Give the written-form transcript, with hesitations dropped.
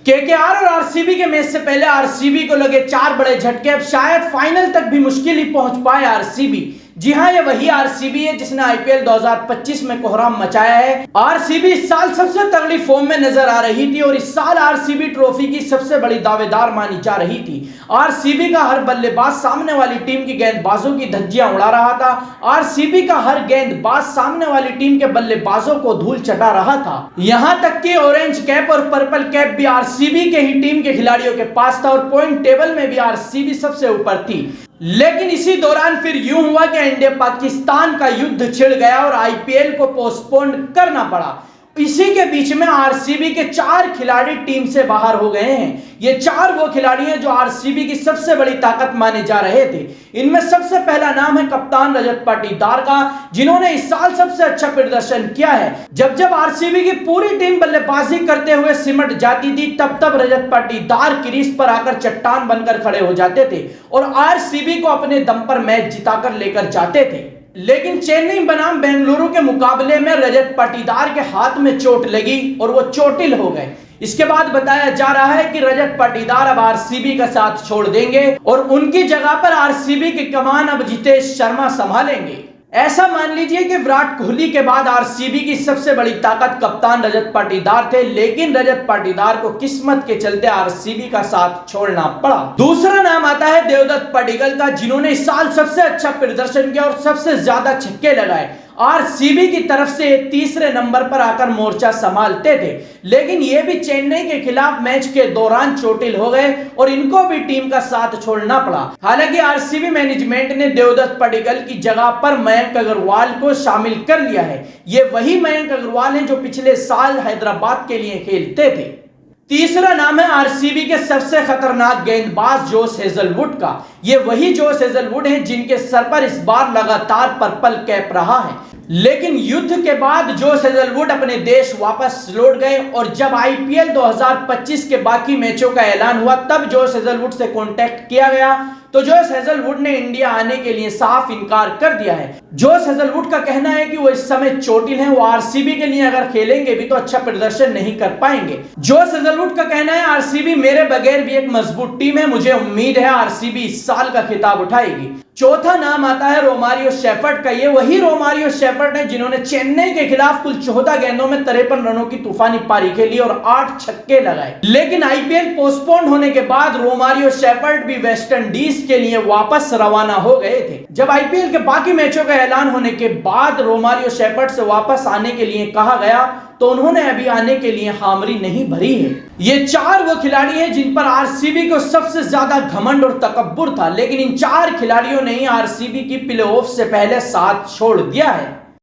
KKR और RCB के match से पहले आरसीबी को लगे 4 बड़े झटके। अब शायद फाइनल तक भी मुश्किल ही पहुंच पाए आरसीबी। जी हां, ये वही आरसीबी है जिसने आईपीएल 2025 में कोहराम मचाया है। आरसीबी इस साल सबसे तगड़ी फॉर्म में नजर आ रही थी और इस साल आरसीबी ट्रॉफी की सबसे बड़ी दावेदार मानी जा रही थी। आरसीबी का हर बल्लेबाज सामने वाली टीम की गेंदबाजों की धज्जियां उड़ा रहा था। आरसीबी का हर गेंदबाज सामने वाली टीम के बल्लेबाजों को धूल चटा रहा था। यहां तक कि ऑरेंज कैप और पर्पल कैप भी आरसीबी के ही टीम के खिलाड़ियों के पास था और पॉइंट टेबल में भी आरसीबी सबसे ऊपर थी। लेकिन इसी दौरान फिर यूं हुआ कि इंडिया पाकिस्तान का युद्ध छिड़ गया और आईपीएल को पोस्टपोन करना पड़ा। इसी के बीच में आरसीबी के 4 खिलाड़ी टीम से बाहर हो गए हैं। ये 4 वो खिलाड़ी हैं जो आरसीबी की सबसे बड़ी ताकत माने जा रहे थे। इनमें सबसे पहला नाम है कप्तान रजत पाटीदार का, जिन्होंने इस साल सबसे अच्छा प्रदर्शन किया है। जब जब आरसीबी की पूरी टीम बल्लेबाजी करते हुए सिमट जाती थी, तब तब रजत पाटीदार क्रीज पर आकर चट्टान बनकर खड़े हो जाते थे और आरसीबी को अपने दम पर मैच जिताकर लेकर जाते थे। लेकिन चेन्नई बनाम बेंगलुरु के मुकाबले में रजत पाटीदार के हाथ में चोट लगी और वो चोटिल हो गए। इसके बाद बताया जा रहा है कि रजत पाटीदार अब आरसीबी का साथ छोड़ देंगे और उनकी जगह पर आरसीबी की कमान अब जितेश शर्मा संभालेंगे। ऐसा मान लीजिए कि विराट कोहली के बाद आरसीबी की सबसे बड़ी ताकत कप्तान रजत पाटीदार थे, लेकिन रजत पाटीदार को किस्मत के चलते आरसीबी का साथ छोड़ना पड़ा। दूसरा नाम आता है देवदत्त पडिक्कल का, जिन्होंने इस साल सबसे अच्छा प्रदर्शन किया और सबसे ज्यादा छक्के लगाए। आरसीबी की तरफ से तीसरे नंबर पर आकर मोर्चा संभालते थे, लेकिन ये भी चेन्नई के खिलाफ मैच के दौरान चोटिल हो गए और इनको भी टीम का साथ छोड़ना पड़ा। हालांकि आरसीबी मैनेजमेंट ने देवदत्त पडिक्कल की जगह पर मयंक अग्रवाल को शामिल कर लिया है। ये वही मयंक अग्रवाल हैं जो पिछले साल हैदराबाद के लिए खेलते थे। तीसरा नाम है आरसीबी के सबसे खतरनाक गेंदबाज जोश हेजलवुड का। ये वही जोश हेजलवुड हैं जिनके सर पर इस बार लगातार पर्पल कैप रहा है। लेकिन युद्ध के बाद जोश हेजलवुड अपने देश वापस लौट गए और जब आईपीएल 2025 के बाकी मैचों का ऐलान हुआ, तब जोश हेजलवुड से कांटेक्ट किया गया तो जोश हेजलवुड ने इंडिया आने के लिए साफ इनकार कर दिया है। जोश हेजलवुड का कहना है कि वो इस समय चोटिल हैं, वो आरसीबी के लिए अगर खेलेंगे भी तो अच्छा प्रदर्शन नहीं कर पाएंगे। जोश हेजलवुड का कहना है आरसीबी मेरे बगैर भी एक मजबूत टीम है, मुझे उम्मीद है आरसीबी इस साल का खिताब उठाएगी। चौथा नाम आता है रोमारियो शेफर्ड का। ये वही रोमारियो शेफर्ड है जिन्होंने चेन्नई के खिलाफ कुल 14 गेंदों में 53 रनों की तूफानी पारी खेली और 8 छक्के लगाए। लेकिन आईपीएल पोस्टपोन होने के बाद रोमारियो शेफर्ड भी वेस्ट इंडीज के लिए वापस रवाना हो गए थे। जब आईपीएल के बाकी मैचों का ऐलान होने के बाद रोमारियो शेफर्ड से वापस आने के लिए कहा गया तो उन्होंने अभी आने के लिए हामरी नहीं भरी है। ये 4 वो खिलाड़ी हैं जिन पर आरसीबी को सबसे ज्यादा घमंड और तकब्बुर था, लेकिन इन 4 खिलाड़ियों ने ही आरसीबी की प्लेऑफ से पहले साथ छोड़ दिया है।